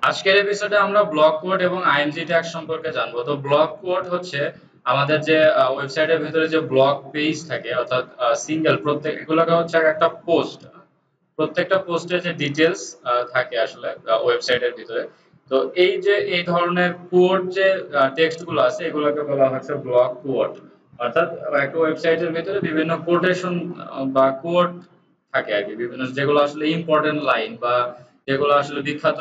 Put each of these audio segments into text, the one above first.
আজকের এপিসোডে আমরা ব্লক কোড এবং আইএমজি ট্যাগ সম্পর্কে জানবো। তো ব্লক কোড হচ্ছে আমাদের যে ওয়েবসাইটের ভিতরে যে ব্লক পেজ থাকে, অর্থাৎ সিঙ্গেল প্রত্যেক এগুলোকে হচ্ছে একটা পোস্ট, প্রত্যেকটা পোস্টে যে ডিটেলস থাকে আসলে ওয়েবসাইটের ভিতরে। তো এই যে এই ধরনের কোড যে টেক্সট গুলো আছে এগুলোকে বলা হচ্ছে ব্লক কোড। অর্থাৎ একটা ওয়েবসাইটের ভিতরে বিভিন্ন কোটেশন বা কোড থাকে আর কি, বিভিন্ন যেগুলো আসলে ইম্পর্টেন্ট লাইন বা যেগুলো আসলে বিখ্যাত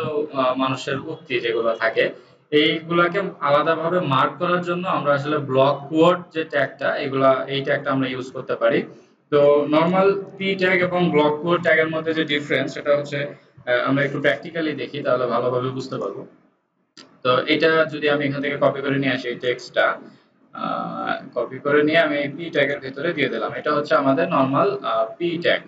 মানুষের উক্তি যেগুলো থাকে, এইগুলাকে আলাদাভাবে মার্ক করার জন্য আমরা আসলে ব্লক কোড যে ট্যাগটা এই ট্যাগটা আমরা ইউজ করতে পারি। তো নরমাল পি ট্যাগ এবং ব্লক কোড ট্যাগের মধ্যে যে ডিফারেন্স সেটা হচ্ছে আমরা একটু প্র্যাকটিক্যালি দেখি তাহলে ভালোভাবে বুঝতে পারবো। তো এটা যদি আমি এখান থেকে কপি করে নিয়ে আসি, এই টেক্সটটা কপি করে নিয়ে আমি পি ট্যাগের ভিতরে দিয়ে দিলাম। এটা হচ্ছে আমাদের নরমাল পি ট্যাগ।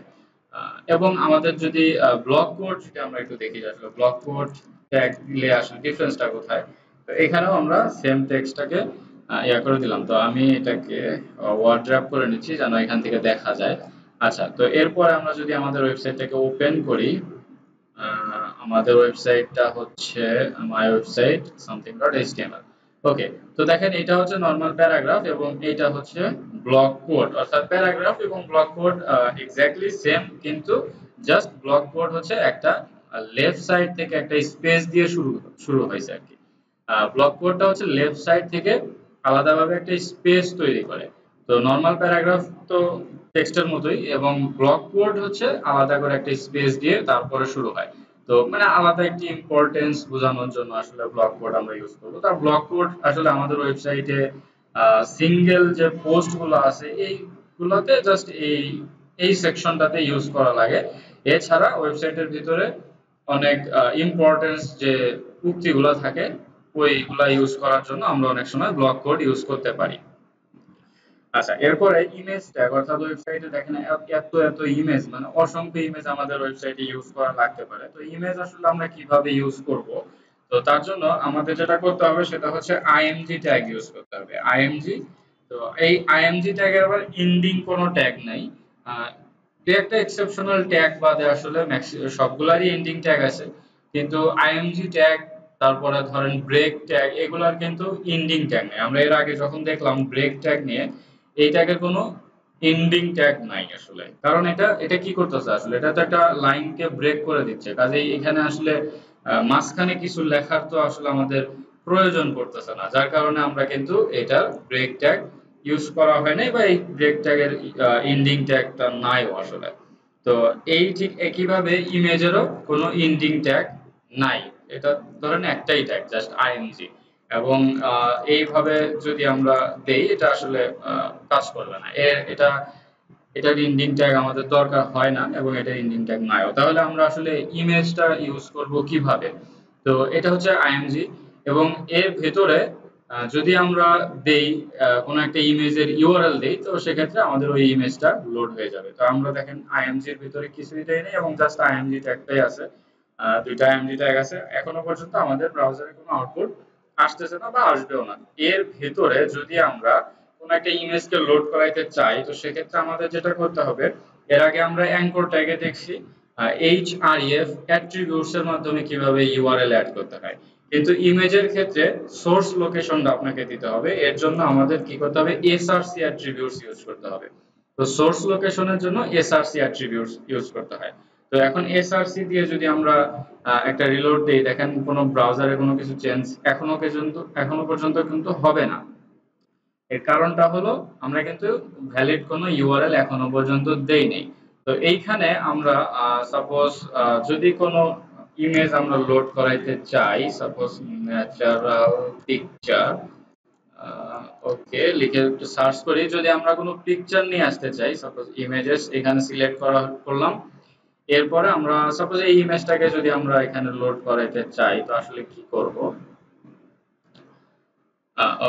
এবং আমাদের যদি ব্লক কোড যদি আমরা একটু দেখি যে আসলে ব্লক কোড ট্যাগ দিলে আসলে ডিফারেন্সটা কোথায়। তো এখানেও আমরা সেম টেক্সটটাকে ইয়া করে দিলাম। তো আমি এটাকে ওয়ার্ড র‍্যাপ করে নিচ্ছি যেন এখান থেকে দেখা যায়। আচ্ছা, তো এরপরে আমরা যদি আমাদের ওয়েবসাইটটাকে ওপেন করি, আমাদের ওয়েবসাইটটা হচ্ছে মাই ওয়েবসাইট something.html। ওকে, তো দেখেন এটা হচ্ছে নরমাল প্যারাগ্রাফ এবং এটা হচ্ছে ব্লক কোড। অর্থাৎ প্যারাগ্রাফ এবং ব্লক কোড এক্স্যাক্টলি সেম, কিন্তু জাস্ট ব্লক কোড হচ্ছে একটা লেফট সাইড থেকে একটা স্পেস দিয়ে শুরু শুরু হয়েছে আর কি। ব্লক কোডটা হচ্ছে লেফট সাইড থেকে আলাদাভাবে একটা স্পেস তৈরি করে। তো নরমাল প্যারাগ্রাফ তো টেক্সটের মতোই, এবং ব্লক কোড হচ্ছে আলাদা করে একটা স্পেস দিয়ে তারপরে শুরু হয়। তো মানে আলাদা একটি ইম্পর্টেন্স বোঝানোর জন্য আসলে ব্লক কোড আমরা ইউজ করব। তার ব্লক কোড আসলে আমাদের ওয়েবসাইটে সিঙ্গেল যে পোস্ট গুলো আছে এইগুলোতে জাস্ট এই সেকশনটাতে ইউজ করা লাগে। এছাড়া ওয়েবসাইটের ভিতরে অনেক ইম্পর্টেন্স যে উক্তিগুলো থাকে ওইগুলা ইউজ করার জন্য আমরা অনেক সময় ব্লক কোড ইউজ করতে পারি। আচ্ছা, এরপরে ইমেজ ট্যাগ, অর্থাৎ ওয়েবসাইটে দেখেন এত এত ইমেজ, মানে অসংখ্য ইমেজ আমাদের ওয়েবসাইটে ইউজ করা লাগতে পারে। তো ইমেজ আসলে আমরা কিভাবে ইউজ করব? তো তার জন্য আমাদের যেটা করতে হবে সেটা হচ্ছে আইএমজি ট্যাগ ইউজ করতে হবে। আইএমজি, তো এই আইএমজি ট্যাগের আবার এন্ডিং কোনো ট্যাগ নাই। দু একটা এক্সেপশনাল ট্যাগ বাদে আসলে সবগুলারই এন্ডিং ট্যাগ আছে, কিন্তু আইএমজি ট্যাগ, তারপরে ধরেন ব্রেক ট্যাগ, এগুলার কিন্তু এন্ডিং ট্যাগ নেই। আমরা এর আগে যখন দেখলাম ব্রেক ট্যাগ নিয়ে, এই ট্যাগের কোনো এন্ডিং ট্যাগ নাই আসলে। কারণ এটা এটা কি করতেছে আসলে, এটা তো একটা লাইনকে ব্রেক করে দিচ্ছে, কাজেই এখানে আসলে মাঝখানে কিছু লেখার তো আসলে আমাদের প্রয়োজন পড়তেছে না, যার কারণে আমরা কিন্তু এটার ব্রেক ট্যাগ ইউজ করা হয় নাই, বা এই ব্রেক ট্যাগের এন্ডিং ট্যাগটা নাইও আসলে। তো এই ঠিক একইভাবে ইমেজেরও কোনো এন্ডিং ট্যাগ নাই। এটা ধরেন একটাই ট্যাগ, জাস্ট আইএনজি। এবং এইভাবে যদি আমরা দেই এটা আসলে কাজ করবে না। এটার এন্ডিং ট্যাগ আমাদের দরকার হয় না, এবং এটার এন্ডিং ট্যাগ নাইও। তাহলে আমরা আসলে ইমেজটা ইউজ করব কিভাবে? তো এটা হচ্ছে আইএমজি, এবং এর ভেতরে যদি আমরা দেই কোনো একটা ইমেজের ইউআরএল দেই, তো সেক্ষেত্রে আমাদের ওই ইমেজটা লোড হয়ে যাবে। তো আমরা দেখেন আইএমজি এর ভিতরে কিছুই দেই নাই এবং জাস্ট আইএমজি ট্যাগটাই আছে। দুইটা আইএমজি ট্যাগ আছে। এখনো পর্যন্ত আমাদের ব্রাউজারে কোনো আউটপুট আসতেছে না বা আসবেও না। এর ভেতরে যদি আমরা কোনো একটা ইমেজকে লোড করাইতে চাই, তো সেক্ষেত্রে আমাদের যেটা করতে হবে, এর আগে আমরা অ্যাঙ্কর ট্যাগে দেখছি href অ্যাট্রিবিউটস এর মাধ্যমে কিভাবে ইউআরএল অ্যাড করতে হয়। কিন্তু ইমেজের ক্ষেত্রে সোর্স লোকেশনটা আপনাকে দিতে হবে। এর জন্য আমাদের কি করতে হবে, src অ্যাট্রিবিউটস ইউজ করতে হবে। তো সোর্স লোকেশনের জন্য src অ্যাট্রিবিউটস ইউজ করতে হয়। তো এখন src দিয়ে যদি আমরা একটা রিলোড দেই, দেখেন কোনো ব্রাউজারে কোনো কিছু চেঞ্জ এখনো পর্যন্ত কিন্তু হবে না। এর কারণটা হলো আমরা কিন্তু ভ্যালিড কোনো ইউআরএল এখনো পর্যন্ত দেই নাই। তো এইখানে আমরা সাপোজ যদি কোনো ইমেজ আমরা লোড করাইতে চাই, সাপোজ ন্যাচারাল পিকচার, ওকে লিখে একটু সার্চ করি। যদি আমরা কোনো পিকচার নিয়ে আসতে চাই, সাপোজ ইমেজেস এখানে সিলেক্ট করলাম। এরপরে আমরা সাপোজ এই ইমেজটাকে যদি আমরা এখানে লোড করাইতে চাই, তো আসলে কি করব?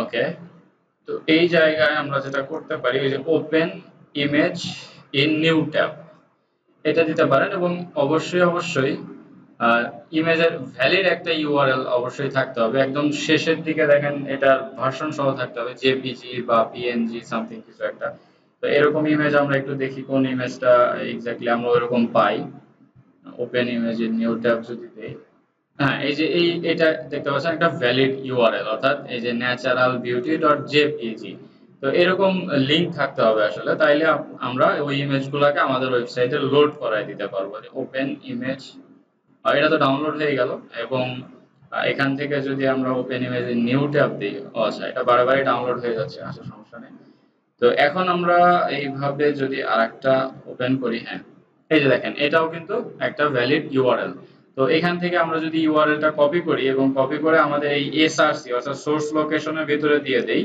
ওকে, তো এই জায়গায় আমরা যেটা করতে পারি, ওই যে open image in new tab, এটা দিতে পারেন। এবং অবশ্যই ইমেজের ভ্যালিড একটা ইউআরএল অবশ্যই থাকতে হবে। একদম শেষের দিকে দেখেন এটার ভার্সন সহ থাকতে হবে, জেপিজি বা পিএনজি সামথিং কিছু একটা। তো এরকম ইমেজ আমরা একটু দেখি কোন ইমেজটা এক্স্যাক্টলি আমরা ওইরকম পাই। Open image in new tab যদি দেই, হ্যাঁ, এই যে এটা দেখতে পাচ্ছেন একটা ভ্যালিড ইউআরএল, অর্থাৎ এই যে naturalbeauty.jpg। তো এরকম লিংক থাকতে হবে আসলে, তাইলে আমরা ওই ইমেজগুলোকে আমাদের ওয়েবসাইটে লোড করায় দিতে পারবো। যে ওপেন ইমেজ, এটা তো ডাউনলোড হয়ে গেল। এবং এখান থেকে যদি আমরা ওপেন ইমেজ নিউ ট্যাব দিই, ও আচ্ছা, এটা বারবারই ডাউনলোড হয়ে যাচ্ছে, আচ্ছা সমস্যা নেই। তো এখন আমরা এইভাবে যদি আরেকটা ওপেন করি, হ্যাঁ, এই যে দেখেন এটাও কিন্তু একটা ভ্যালিড ইউআরএল। তো এখান থেকে আমরা যদি ইউআরএলটা কপি করি এবং কপি করে আমাদের এই এসআরসি অর্থাৎ সোর্স লোকেশনের ভিতরে দিয়ে দেই,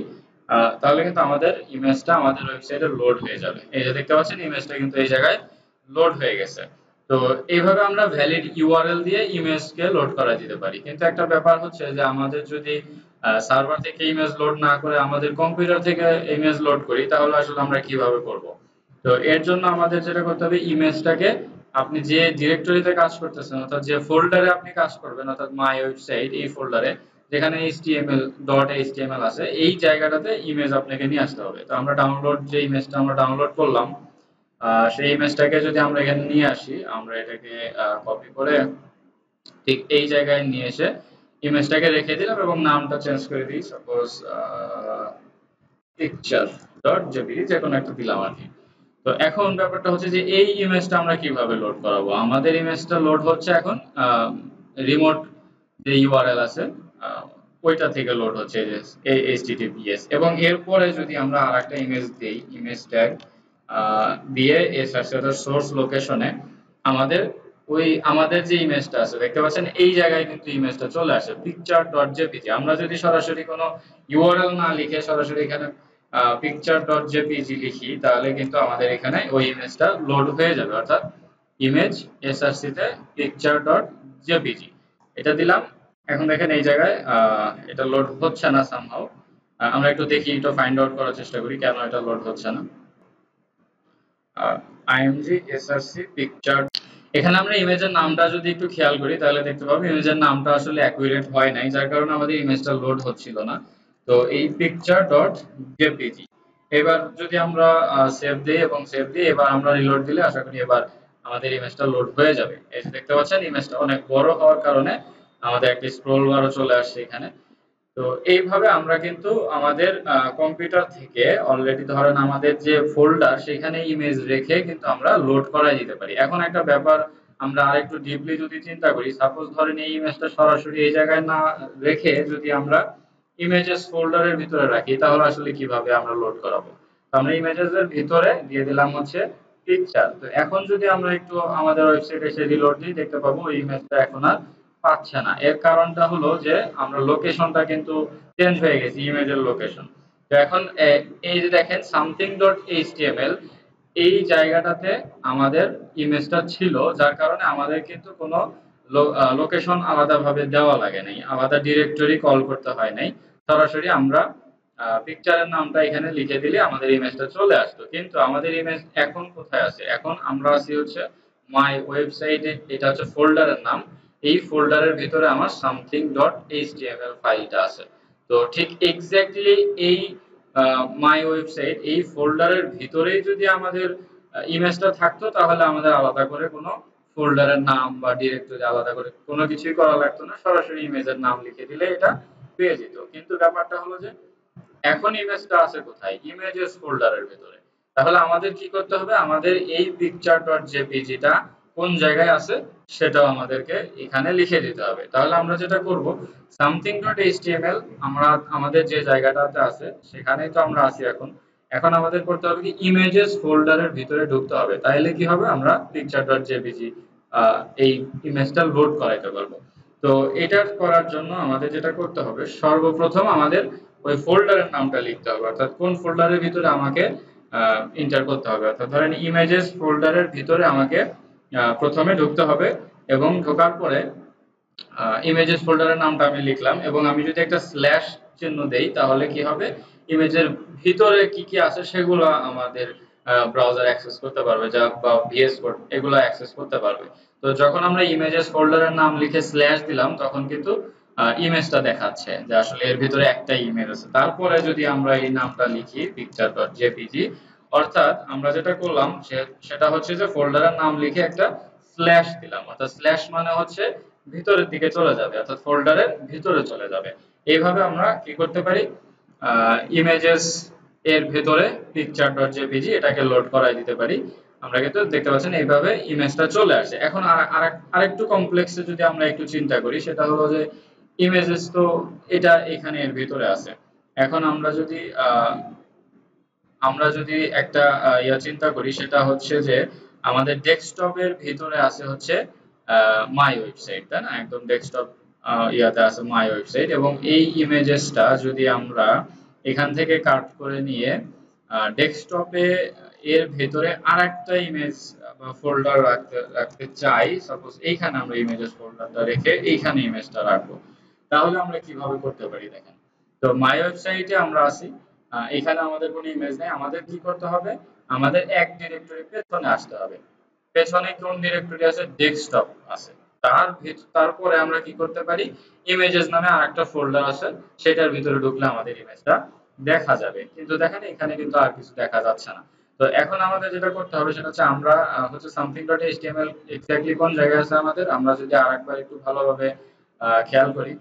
তাহলে কিন্তু আমাদের ইমেজটা আমাদের ওয়েবসাইটে লোড হয়ে যাবে। এই যে দেখতে পাচ্ছেন ইমেজটা কিন্তু এই জায়গায় লোড হয়ে গেছে। তো এইভাবে আমরা ভ্যালিড ইউআরএল দিয়ে ইমেজকে লোড করা দিতে পারি। কিন্তু একটা ব্যাপার হচ্ছে যে আমাদের যদি সার্ভার থেকে ইমেজ লোড না করে আমাদের কম্পিউটার থেকে ইমেজ লোড করি, তাহলে আসলে আমরা কিভাবে করব? তো এর জন্য আমাদের যেটা করতে হবে, ইমেজটাকে আপনি যে ডিরেক্টরিতে কাজ করতেছেন অর্থাৎ যে ফোল্ডারে আপনি কাজ করবেন অর্থাৎ মাই ওয়েবসাইট এই ফোল্ডারে যেখানে html আছে, এই জায়গাটাতে ইমেজ আপনাকে নিয়ে আসতে হবে। তো আমরা যে ইমেজটা আমরা ডাউনলোড করলাম, সেই ইমেজটাকে যদি আমরা এখানে নিয়ে আসি, আমরা এটাকে কপি করে ঠিক এই জায়গায় নিয়ে এসে ইমেজটাকে রেখে দিলাম এবং নামটা চেঞ্জ করে দিই, সাপোজ picture.jpg, যে কোনো একটা দিলাম আর কি। তো এখন ব্যাপারটা হচ্ছে যে এই ইমেজটা আমরা কিভাবে লোড করাবো। আমাদের ইমেজটা লোড হচ্ছে এখন রিমোট যে ইউআরএল আছে, আহ, ওইটা থেকে লোড হচ্ছে https। এবং এরপরে যদি আমরা আরেকটা ইমেজ দেই, ইমেজ ট্যাগ দিয়ে এর সাথে সোর্স লোকেশনে আমাদের আমাদের যে ইমেজটা আছে দেখতে পাচ্ছেন এই জায়গায় কিন্তু ইমেজটা চলে আসে picture.jpg। আমরা যদি সরাসরি কোনো ইউআরএল না লিখে সরাসরি এখানে picture.jpg লিখি, তাহলে কিন্তু আমাদের এখানে ওই ইমেজটা লোড হয়ে যাবে, অর্থাৎ ইমেজ এসআরসি তে picture.jpg এটা দিলাম। এখন দেখেন এই জায়গায় এটা লোড হচ্ছে না সামহাউ। আমরা একটু দেখি, একটু ফাইন্ড আউট করার চেষ্টা করি কেন এটা লোড হচ্ছে না। img src picture, এখানে আমরা ইমেজের নামটা যদি একটু খেয়াল করি তাহলে দেখতে পাবো ইমেজের নামটা আসলে অ্যাকুরেট হয় নাই, যার কারণে আমাদের ইমেজটা লোড হচ্ছিল না। তো এই picture.jpg, এবার যদি আমরা সেভ দিই এবং সেভ দিই, এবার আমরা রিলোড দিলে আশা করি এবার আমাদের ইমেজটা লোড হয়ে যাবে। এই যে দেখতে পাচ্ছেন ইমেজটা অনেক বড় হওয়ার কারণে আমাদের একটা স্ক্রল বারও চলে আসছে এখানে। তো এইভাবে আমরা কিন্তু আমাদের কম্পিউটার থেকে অলরেডি ধরেন আমাদের যে ফোল্ডার সেখানে ইমেজ রেখে কিন্তু আমরা লোড করাই দিতে পারি। এখন একটা ব্যাপার আমরা আরেকটু ডিপলি যদি চিন্তা করি, সাপোজ ধরেন এই ইমেজটা সরাসরি এই জায়গায় না রেখে যদি আমরা ইমেজেস ফোল্ডারের ভিতরে রাখি, তাহলে আসলে কিভাবে আমরা লোড করাবো? তো আমরা ইমেজেস এর ভিতরে দিয়ে দিলাম হচ্ছে পিকচার। তো এখন যদি আমরা একটু আমাদের ওয়েবসাইটে এসে রিলোড দিই, দেখতে পাবো এই ইমেজটা এখন আর পাচ্ছে না। এর কারণটা হলো যে আমরা লোকেশনটা কিন্তু চেঞ্জ হয়ে গেছে, ইমেজের লোকেশন। তো এখন এই যে দেখেন something.html, এই জায়গাটাতে আমাদের ইমেজটা ছিল, যার কারণে আমাদের কিন্তু কোনো লোকেশন আলাদাভাবে দেওয়া লাগে নাই, আলাদা ডিরেক্টরি কল করতে হয় নাই। সরাসরি আমরা পিকচারের নামটা এখানে লিখে দিলে আমাদের ইমেজটা চলে আসতো। কিন্তু আমাদের ইমেজ এখন কোথায় আছে? এখন আমরা আছি হচ্ছে মাই ওয়েবসাইটে, এটা হচ্ছে ফোল্ডারের নাম। এই ফোল্ডারের ভিতরে আমার something.html ফাইলটা আছে। তো ঠিক এক্স্যাক্টলি এই মাই ওয়েবসাইট এই ফোল্ডারের ভিতরেই যদি আমাদের ইমেজটা থাকতো, তাহলে আমাদের আলাদা করে কোনো ফোল্ডারের নাম বা ডিরেক্টরি আলাদা করে কোনো কিছুই করা লাগতো না, সরাসরি ইমেজের নাম লিখে দিলে এটা পেয়ে যেত। কিন্তু ব্যাপারটা হলো যে এখন ইমেজটা আছে কোথায়? ইমেজেস ফোল্ডারের ভিতরে। তাহলে আমাদের কি করতে হবে? আমাদের এই picture.jpg টা কোন জায়গায় আছে সেটাও আমাদেরকে এখানে লিখে দিতে হবে। তাহলে আমরা যেটা করব, something.html আমরা আমাদের যে জায়গাটাতে আছে সেখানেই তো আমরা আছি এখন। এখন আমাদের করতে হবে কি, ইমেজেস ফোল্ডারের ভিতরে ঢুকতে হবে। তাহলে কি হবে? আমরা picture.jpg এই ইমেজটা লোড করাইতে পারবো। তো এটা করার জন্য আমাদের যেটা করতে হবে, সর্বপ্রথম আমাদের ওই ফোল্ডারের নামটা লিখতে হবে, অর্থাৎ কোন ফোল্ডারের ভিতরে আমাকে এন্টার করতে হবে। অর্থাৎ ধরেন ইমেজেস ফোল্ডারের ভিতরে আমাকে প্রথমে ঢুকতে হবে এবং ঢোকার পরে ইমেজেস ফোল্ডারের নামটা আমি লিখলাম এবং আমি যদি একটা স্ল্যাশ চিহ্ন দেই, তাহলে কি হবে? ইমেজের ভিতরে কি কি আছে সেগুলো আমাদের ব্রাউজার অ্যাক্সেস করতে পারবে, যা বা ভিএস কোড এগুলো অ্যাক্সেস করতে পারবে। তো যখন আমরা ইমেজেস ফোল্ডারের নাম লিখে স্ল্যাশ দিলাম, তখন কিন্তু ইমেজটা দেখাচ্ছে যে আসলে এর ভিতরে একটাই ইমেজ আছে। তারপরে যদি আমরা এই নামটা লিখি picture.jpg, অর্থাৎ আমরা যেটা করলাম সেটা হচ্ছে যে ফোল্ডারের নাম লিখে একটা স্ল্যাশ দিলাম, অর্থাৎ স্ল্যাশ মানে হচ্ছে ভিতরের দিকে চলে যাবে, অর্থাৎ ফোল্ডারের ভিতরে চলে যাবে। এইভাবে আমরা কি করতে পারি, ইমেজেস এর ভেতরে picture.jpg এটাকে লোড করাই দিতে পারি। আমরা কিন্তু দেখতে পাচ্ছেন এইভাবে ইমেজটা চলে আসে। এখন আরেকটু কমপ্লেক্সে যদি আমরা একটু চিন্তা করি, সেটা হলো যে ইমেজেস তো এটা এখানে এর ভিতরে আছে। এখন আমরা যদি একটা চিন্তা করি, সেটা হচ্ছে যে আমাদের ডেস্কটপের ভিতরে আছে হচ্ছে মাই ওয়েবসাইট, তাই না? একদম ডেস্কটপ ইয়াতে আছে মাই ওয়েবসাইট, এবং এই ইমেজেসটা যদি আমরা এখান থেকে কাট করে নিয়ে ডেস্কটপে এর ভেতরে আরেকটা ইমেজ বা ফোল্ডার রাখতে চাই, সাপোজ এইখানে আমরা ইমেজেস ফোল্ডারটা রেখে এইখানে ইমেজটা রাখবো, তাহলে আমরা কিভাবে করতে পারি দেখেন। তো মাই ওয়েবসাইটে আমরা আছি, এখানে আমাদের কোনো ইমেজ নেই। আমাদের কি করতে হবে, আমাদের এক ডিরেক্টরি পেছনে আসতে হবে। পেছনে কোন ডিরেক্টরি আছে, ডেস্কটপ আছে। তারপরে আমরা কি করতে পারি, ইমেজেস নামে আরেকটা ফোল্ডার আছে, সেটার ভিতরে ঢুকলে আমাদের ইমেজটা দেখা যাবে। কিন্তু দেখেন এখানে কিন্তু আর কিছু দেখা যাচ্ছে না। তো এখন আমাদের যেটা করতে হবে সেটা হচ্ছে আমরা হচ্ছে something.html এক্স্যাক্টলি কোন জায়গায় আছে আমাদের, আমরা যদি আরেকবার একটু ভালোভাবে খেয়াল করি,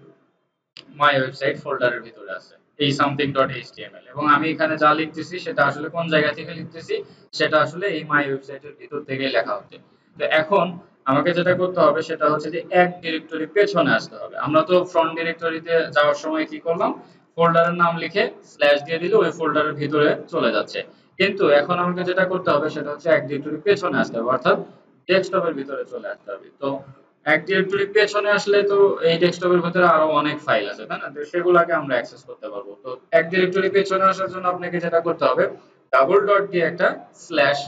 মাই ওয়েবসাইট ফোল্ডারের ভিতরে আছে এই something.html, এবং আমি এখানে যা লিখতেছি সেটা আসলে কোন জায়গা থেকে লিখতেছি, সেটা আসলে এই মাই ওয়েবসাইটের ভিতর থেকে লেখা হচ্ছে। তো এখন আমাকে যেটা করতে হবে সেটা হচ্ছে যে এক ডিরেক্টরি পেছনে আসতে হবে। আমরা তো ফ্রন্ট ডিরেক্টরিতে যাওয়ার সময় কি করলাম, ফোল্ডারের নাম লিখে স্ল্যাশ দিয়ে দিলে ওই ফোল্ডারের ভিতরে চলে যাচ্ছে। কিন্তু এখন আমাকে যেটা করতে হবে সেটা হচ্ছে এক ডিরেক্টরি পেছনে আসতে হবে, অর্থাৎ ডেস্কটপের ভিতরে চলে আসতে হবে। তো এক ডিরেক্টরি পেছনে আসলে তো এই ডেস্কটপের ভিতরে আরো অনেক ফাইল আছে, তাই না? তো সেগুলোকে আমরা অ্যাক্সেস করতে পারবো। তো এক ডিরেক্টরি পেছনে আসার জন্য আপনাকে যেটা করতে হবে, ডাবল ডট দিয়ে একটা স্ল্যাশ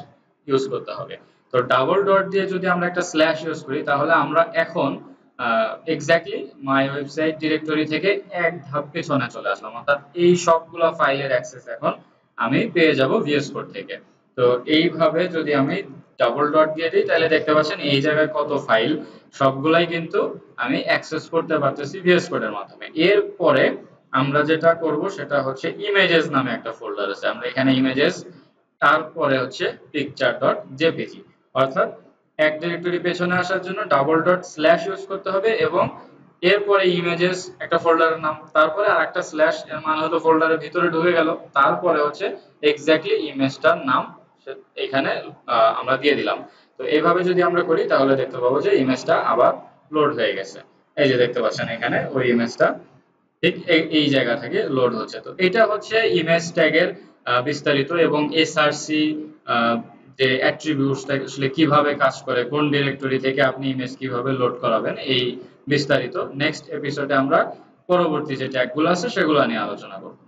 ইউজ করতে হবে। তো ডাবল ডট দিয়ে যদি আমরা একটা স্ল্যাশ ইউজ করি, তাহলে আমরা এখন এক্স্যাক্টলি মাই ওয়েবসাইট ডিরেক্টরি থেকে এক ধাপ পেছনে চলে আসলাম, অর্থাৎ এই সবগুলো ফাইলের অ্যাক্সেস এখন আমি পেয়ে যাব ভিএস কোড থেকে। তো এইভাবে যদি আমি ডাবল ডট দিয়ে দিই, তাহলে দেখতে পাচ্ছেন এই জায়গায় কত ফাইল, সবগুলাই কিন্তু আমি অ্যাক্সেস করতে পারতেছি ভিএস কোডের মাধ্যমে। এরপরে আমরা যেটা করব সেটা হচ্ছে ইমেজেস নামে একটা ফোল্ডার আছে, আমরা এখানে ইমেজেস, তারপরে হচ্ছে picture.jpg, অর্থাৎ এক ডিরেক্টরি পেছনে আসার জন্য ডাবল ডট স্ল্যাশ ইউজ করতে হবে, এবং এরপরে ইমেজেস একটা ফোল্ডারের নাম, তারপরে আরেকটা স্ল্যাশ, এর মানে হলো ফোল্ডারের ভিতরে ঢুকে গেল, তারপরে হচ্ছে এক্স্যাক্টলি ইমেজটার নাম এখানে আমরা দিয়ে দিলাম। তো এইভাবে যদি আমরা করি তাহলে দেখতে পাবো যে ইমেজটা আবার লোড হয়ে গেছে। এই যে দেখতে পাচ্ছেন এখানে ওই ইমেজটা ঠিক এই জায়গা থেকে লোড হচ্ছে। তো এটা হচ্ছে ইমেজ ট্যাগের বিস্তারিত, এবং এসআরসি যে অ্যাট্রিবিউটসটা আসলে কিভাবে কাজ করে, কোন ডিরেক্টরি থেকে আপনি ইমেজ কিভাবে লোড করাবেন, এই বিস্তারিত নেক্সট এপিসোডে আমরা পরবর্তী যে ট্যাগগুলো আছে সেগুলো নিয়ে আলোচনা করব।